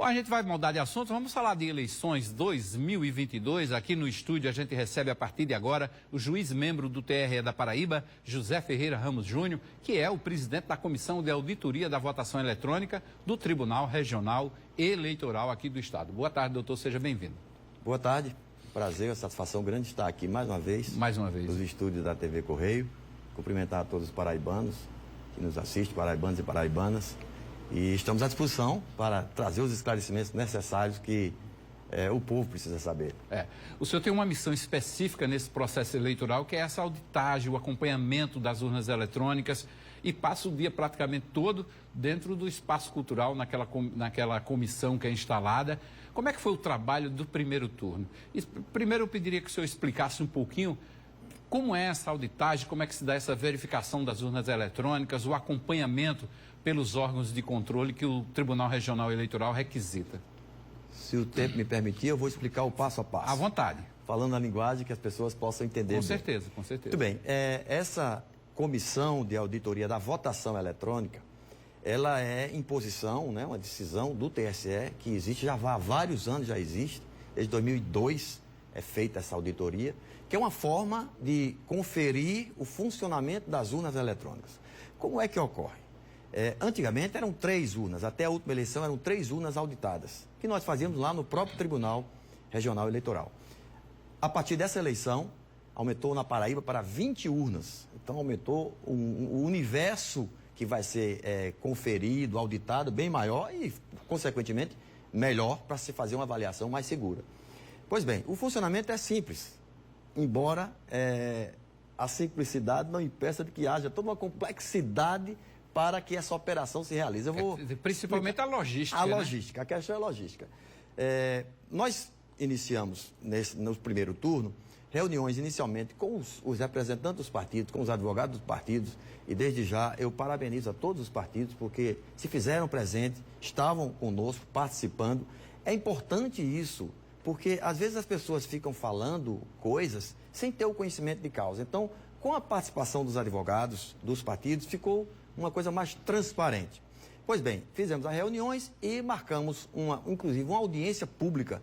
Bom, a gente vai mudar de assunto, vamos falar de eleições 2022. Aqui no estúdio a gente recebe a partir de agora o juiz-membro do TRE da Paraíba, José Ferreira Ramos Júnior, que é o presidente da Comissão de Auditoria da Votação Eletrônica do Tribunal Regional Eleitoral aqui do Estado. Boa tarde, doutor, seja bem-vindo. Boa tarde, prazer, uma satisfação grande estar aqui mais uma vez. Mais uma vez. Nos estúdios da TV Correio. Cumprimentar a todos os paraibanos que nos assistem, paraibanos e paraibanas. E estamos à disposição para trazer os esclarecimentos necessários que o povo precisa saber. O senhor tem uma missão específica nesse processo eleitoral, que é essa auditagem, o acompanhamento das urnas eletrônicas, e passa o dia praticamente todo dentro do espaço cultural, naquela comissão que é instalada. Como é que foi o trabalho do primeiro turno? Primeiro eu pediria que o senhor explicasse um pouquinho como é essa auditagem, como é que se dá essa verificação das urnas eletrônicas, o acompanhamento pelos órgãos de controle que o Tribunal Regional Eleitoral requisita. Se o tempo me permitir, eu vou explicar o passo a passo. À vontade. Falando a linguagem que as pessoas possam entender. Com certeza, com certeza. Muito bem. Essa comissão de auditoria da votação eletrônica, ela é imposição, né, uma decisão do TSE, que existe já há vários anos, já existe, desde 2002 é feita essa auditoria, que é uma forma de conferir o funcionamento das urnas eletrônicas. Como é que ocorre? Antigamente eram 3 urnas, até a última eleição eram 3 urnas auditadas, que nós fazíamos lá no próprio Tribunal Regional Eleitoral. A partir dessa eleição, aumentou na Paraíba para 20 urnas. Então aumentou o universo que vai ser conferido, auditado, bem maior e, consequentemente, melhor para se fazer uma avaliação mais segura. Pois bem, o funcionamento é simples, embora a simplicidade não impeça de que haja toda uma complexidade para que essa operação se realize. Principalmente a logística. A questão é logística. Nós iniciamos, no primeiro turno, reuniões inicialmente com os representantes dos partidos, com os advogados dos partidos, e desde já eu parabenizo a todos os partidos, porque se fizeram presente, estavam conosco, participando. É importante isso, porque às vezes as pessoas ficam falando coisas sem ter o conhecimento de causa. Então, com a participação dos advogados, dos partidos, ficou uma coisa mais transparente. Pois bem, fizemos as reuniões e marcamos, inclusive, uma audiência pública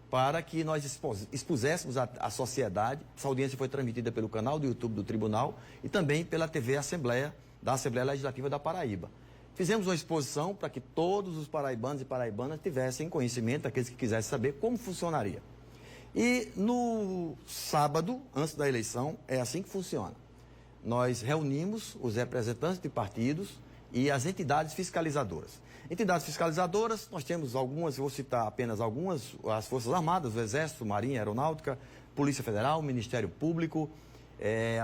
para que nós expuséssemos à sociedade. Essa audiência foi transmitida pelo canal do YouTube do Tribunal e também pela TV Assembleia, da Assembleia Legislativa da Paraíba. Fizemos uma exposição para que todos os paraibanos e paraibanas tivessem conhecimento, aqueles que quisessem saber como funcionaria. E no sábado, antes da eleição, é assim que funciona. Nós reunimos os representantes de partidos e as entidades fiscalizadoras. Entidades fiscalizadoras, nós temos algumas, vou citar apenas algumas, as Forças Armadas, o Exército, Marinha, Aeronáutica, Polícia Federal, Ministério Público,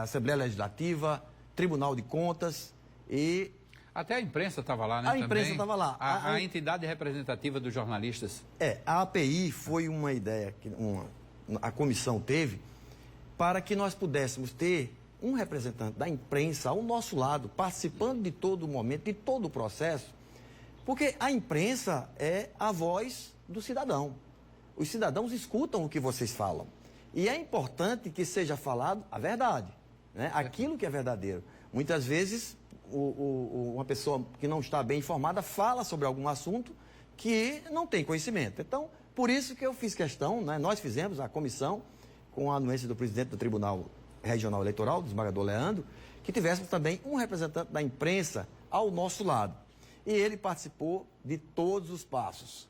Assembleia Legislativa, Tribunal de Contas e... Até a imprensa estava lá, né? A imprensa estava lá. A entidade representativa dos jornalistas. A API foi uma ideia que a comissão teve para que nós pudéssemos ter um representante da imprensa ao nosso lado, participando de todo o momento, de todo o processo, porque a imprensa é a voz do cidadão. Os cidadãos escutam o que vocês falam. E é importante que seja falado a verdade, né? Aquilo que é verdadeiro. Muitas vezes, uma pessoa que não está bem informada fala sobre algum assunto que não tem conhecimento. Então, por isso que eu fiz questão, né? Nós fizemos a comissão, com a anuência do presidente do Tribunal Regional Eleitoral, do desembargador Leandro, que tivéssemos também um representante da imprensa ao nosso lado. E ele participou de todos os passos.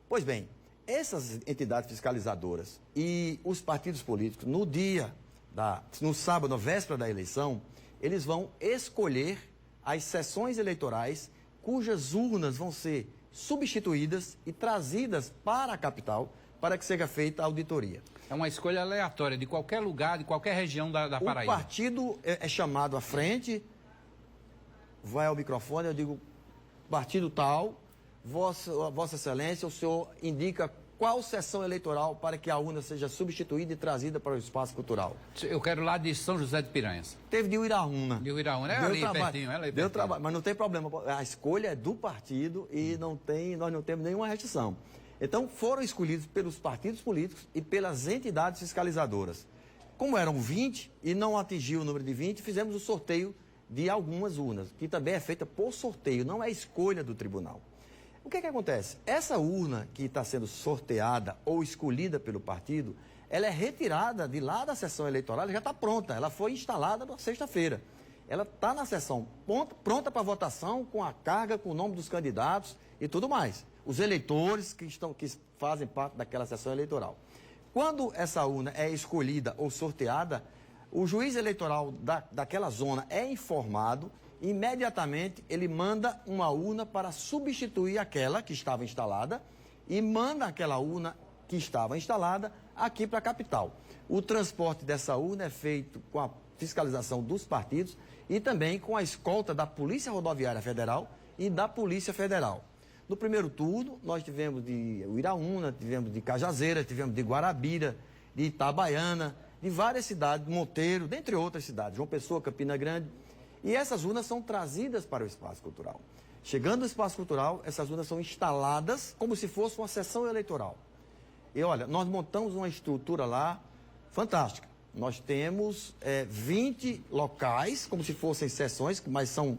Pois bem, essas entidades fiscalizadoras e os partidos políticos, no sábado, na véspera da eleição, eles vão escolher as sessões eleitorais cujas urnas vão ser substituídas e trazidas para a capital para que seja feita a auditoria. É uma escolha aleatória de qualquer lugar, de qualquer região da Paraíba. O partido é chamado à frente, vai ao microfone, eu digo, partido tal, Vossa Excelência, o senhor indica qual sessão eleitoral para que a urna seja substituída e trazida para o espaço cultural. Eu quero lá de São José de Piranhas. Teve de Uiraúna. De Uiraúna, ali pertinho. Deu trabalho, mas não tem problema. A escolha é do partido e nós não temos nenhuma restrição. Então, foram escolhidos pelos partidos políticos e pelas entidades fiscalizadoras. Como eram 20 e não atingiu o número de 20, fizemos o sorteio de algumas urnas, que também é feita por sorteio, não é escolha do tribunal. O que acontece? Essa urna que está sendo sorteada ou escolhida pelo partido, ela é retirada de lá da sessão eleitoral, ela já está pronta, ela foi instalada na sexta-feira. Ela está na sessão pronta para votação, com a carga, com o nome dos candidatos e tudo mais. Os eleitores que fazem parte daquela sessão eleitoral. Quando essa urna é escolhida ou sorteada, o juiz eleitoral daquela zona é informado, imediatamente ele manda uma urna para substituir aquela que estava instalada e manda aquela urna que estava instalada aqui para a capital. O transporte dessa urna é feito com a fiscalização dos partidos e também com a escolta da Polícia Rodoviária Federal e da Polícia Federal. No primeiro turno, nós tivemos de Uiraúna, tivemos de Cajazeiras, tivemos de Guarabira, de Itabaiana, de várias cidades, Monteiro, dentre outras cidades, João Pessoa, Campina Grande. E essas urnas são trazidas para o espaço cultural. Chegando no espaço cultural, essas urnas são instaladas como se fosse uma sessão eleitoral. E olha, nós montamos uma estrutura lá fantástica. Nós temos 20 locais, como se fossem sessões, mas são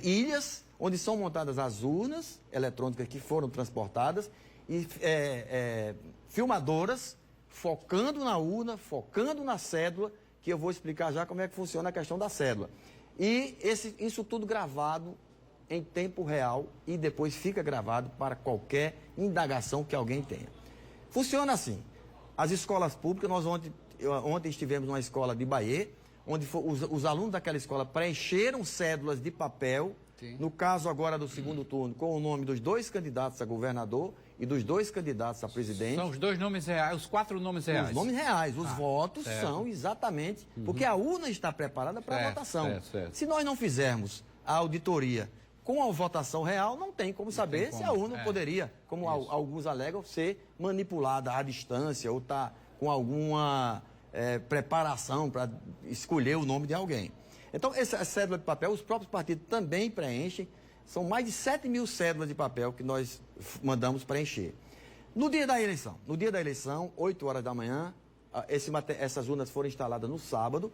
ilhas, onde são montadas as urnas eletrônicas que foram transportadas e filmadoras focando na urna, focando na cédula, que eu vou explicar já como é que funciona a questão da cédula. E isso tudo gravado em tempo real e depois fica gravado para qualquer indagação que alguém tenha. Funciona assim. As escolas públicas, nós ontem estivemos numa escola de Bahia, onde os alunos daquela escola preencheram cédulas de papel, sim, no caso agora do segundo turno, com o nome dos 2 candidatos a governador e dos 2 candidatos a presidente. São os 2 nomes reais, os 4 nomes reais. Os nomes reais, os votos são exatamente, porque a urna está preparada para a votação. Certo. Se nós não fizermos a auditoria com a votação real, não tem como saber se a urna poderia, como alguns alegam, ser manipulada à distância ou estar com alguma preparação para escolher o nome de alguém. Então, essa cédula de papel, os próprios partidos também preenchem. São mais de 7 mil cédulas de papel que nós mandamos preencher. No dia da eleição, 8 horas da manhã, essas urnas foram instaladas no sábado.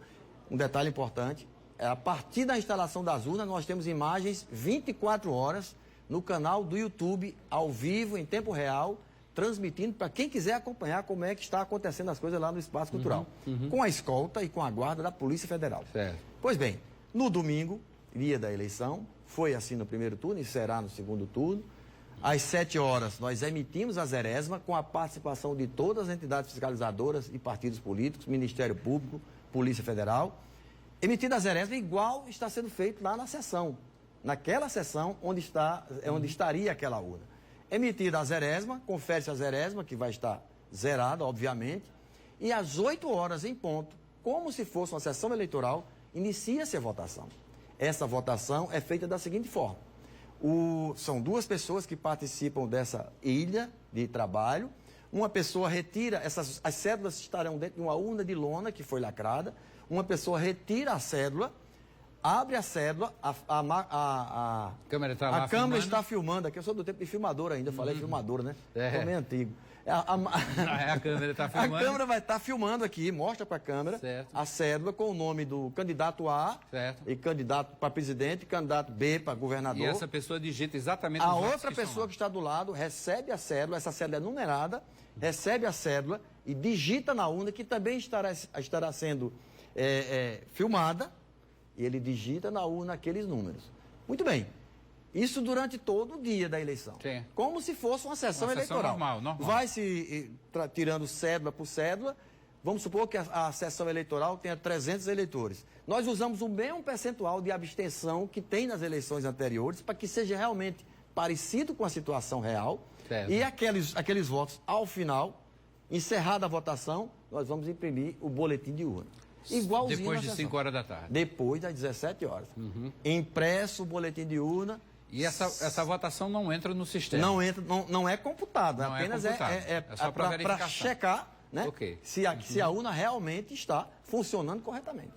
Um detalhe importante, a partir da instalação das urnas, nós temos imagens 24 horas no canal do YouTube, ao vivo, em tempo real, transmitindo para quem quiser acompanhar como é que está acontecendo as coisas lá no Espaço Cultural. Com a escolta e com a guarda da Polícia Federal. Certo. Pois bem, no domingo, dia da eleição, foi assim no primeiro turno e será no segundo turno. Às 7 horas, nós emitimos a Zeresma com a participação de todas as entidades fiscalizadoras e partidos políticos, Ministério Público, Polícia Federal. Emitida a Zeresma igual está sendo feito lá na sessão, naquela sessão onde estaria aquela urna. Emitida a Zeresma, confere-se a Zeresma, que vai estar zerada, obviamente, e às 8 horas em ponto, como se fosse uma sessão eleitoral, inicia-se a votação. Essa votação é feita da seguinte forma. São 2 pessoas que participam dessa ilha de trabalho. Uma pessoa retira, as cédulas estarão dentro de uma urna de lona que foi lacrada. Uma pessoa retira a cédula, abre a cédula, a câmera está lá câmera está filmando aqui. Eu sou do tempo de filmador ainda, falei filmadora, né? Estou meio antigo. A câmera está filmando. A câmera vai estar filmando aqui, mostra para a câmera a cédula com o nome do candidato A, e candidato para presidente, candidato B para governador. E essa pessoa digita exatamente a outra pessoa que está do lado recebe a cédula, essa cédula é numerada, recebe a cédula e digita na urna, que também estará sendo filmada, e ele digita na urna aqueles números. Muito bem. Isso durante todo o dia da eleição. Sim. Como se fosse uma sessão eleitoral. Normal. Vai se tirando cédula por cédula. Vamos supor que a sessão eleitoral tenha 300 eleitores. Nós usamos o mesmo percentual de abstenção que tem nas eleições anteriores para que seja realmente parecido com a situação real. Certo. E aqueles votos, ao final, encerrada a votação, nós vamos imprimir o boletim de urna. Igualzinho depois de 5 horas da tarde. Depois das 17 horas. Impresso o boletim de urna. E essa votação não entra no sistema? Não entra, não é computada. Apenas só para checar, né, se a urna realmente está funcionando corretamente.